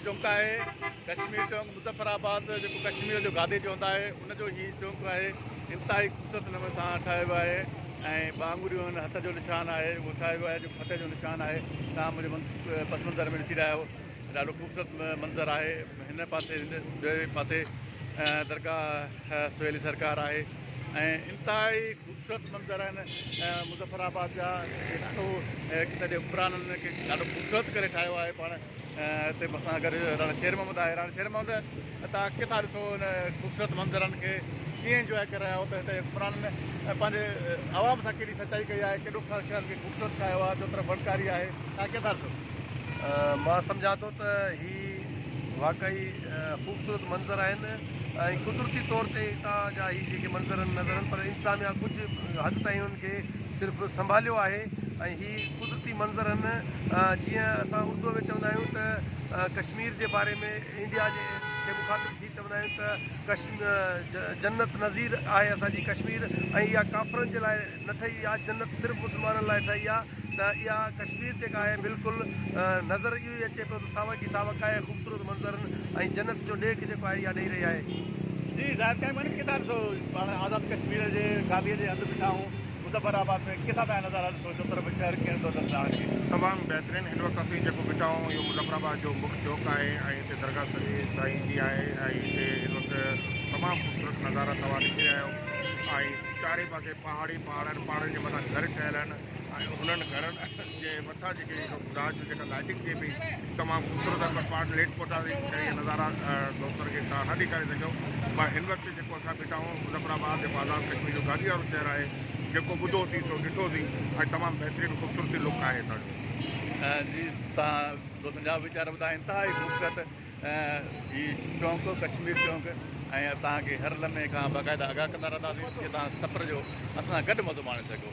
चौंक है कश्मीर चौंक मुज़फ़राबाद जो कश्मीर जो गादी चवंदा आहे उनजो ही चौंक है। इंतहाई ख़ूबसूरत नमूने सां ठाहियो वियो आहे ऐं बांगुरियूं हथ जो निशान है वो ठाहियो वियो आहे जो फतेह जो निशान है। तव्हां मुंहिंजे पस मंज़र में ॾिसी रहिया आहियो ॾाढो ख़ूबसूरत मंज़र है। हिन पासे ॿिए पासे दरगाह सुहेली सरकार है ऐं इंतहाई ख़ूबसूरत मंज़र आहिनि मुज़फ़राबाद जा। ॾाढो सॼे हुक्मराननि खे ॾाढो ख़ूबसूरत करे ठाहियो आहे। पाण हिते मथां अगरि रण शेर मोहम्मद आहे, रण शेर मोहम्मद तव्हां किथां ॾिसो हिन ख़ूबसूरत मंज़रनि खे कीअं इंजॉय करे रहिया आहियो त हिते हुक्मराननि पंहिंजे आवाम सां केॾी सचाई कई आहे, केॾो शहर खे ख़ूबसूरत ठाहियो आहे, जो तरफ़ फनकारी आहे। तव्हां किथां ॾिसो? मां सम्झां थो त ही वाक़ई ख़ूबसूरत मंज़र आहिनि ऐं कुदरती तौर ते हितां जा ही जेके मंज़र नज़र आहिनि, पर इंतिज़ामिया कुझु हद ताईं उनखे सिर्फ़ु संभालियो आहे ऐं ही कुदरती मंज़र आहिनि। जीअं असां उर्दू में चवंदा आहियूं त कश्मीर जे बारे में इंडिया जे मुखातिब थी चवंदा आहियूं त जन्नत नज़ीर आहे असांजी कश्मीर ऐं इहा काफ़रनि जे लाइ न ठही आहे, जन्नत सिर्फ़ु मुस्लमाननि लाइ ठही आहे। त इहा कश्मीर जेका आहे बिल्कुलु नज़र इहो ई अचे पियो त सावक ई सावक आहे, ख़ूबसूरत मंज़रनि ऐं जन्नत जो ॾेख जेको आहे इहा ॾेई रही आहे। जी ज़ाहिर कयो मैंने किथां ॾिसो पाण आज़ाद कश्मीर जे गादीअ जे हंधि बीठा आहियूं मुज़फ़राबाद में, किथां तव्हां नज़ारा ॾिसो जो तरफ़ शहर कीअं थो नज़र अचे? तमामु बहितरीनु। हिन वक़्तु असीं जेको बीठा आहियूं इहो मुज़फ़राबाद जो मुख्य चौक आहे ऐं हिते दरगाह सॼी साईं जी आहे ऐं हिते हिन वक़्तु तमामु ख़ूबसूरत नज़ारा तव्हां ॾिसी रहिया आहियो ऐं चारे पासे पहाड़ी पहाड़ आहिनि, पहाड़नि जे मथां घर ठहियल आहिनि ऐं उन्हनि घरनि जे मथां जेके रात जो जेका लाइटिंग थिए पई तमामु ख़ूबसूरत आहे। पर पाण लेट पहुतासीं इहे नज़ारा दोस्तनि खे तव्हां न ॾेखारे सघियो। पर हिन वक़्तु जेको असां बीठा आहियूं मुज़फ़राबाद जेको आज़ाद कश्मीर जो गादी वारो शहर आहे, जेको ॿुधोसीं सो ॾिठोसीं ऐं तमामु बहितरीनु ख़ूबसूरती लुक आहे हितां जो। जी तव्हां दोस्तनि जा वीचार ॿुधायो, इंतहाई ख़ूबसूरत ही चौंक कश्मीर चौंक ऐं तव्हांखे हर लम्हे खां बाक़ाइदा आगाह कंदा रहंदासीं कि तव्हां सफ़र जो असां सां गॾु मज़ो माणे सघो।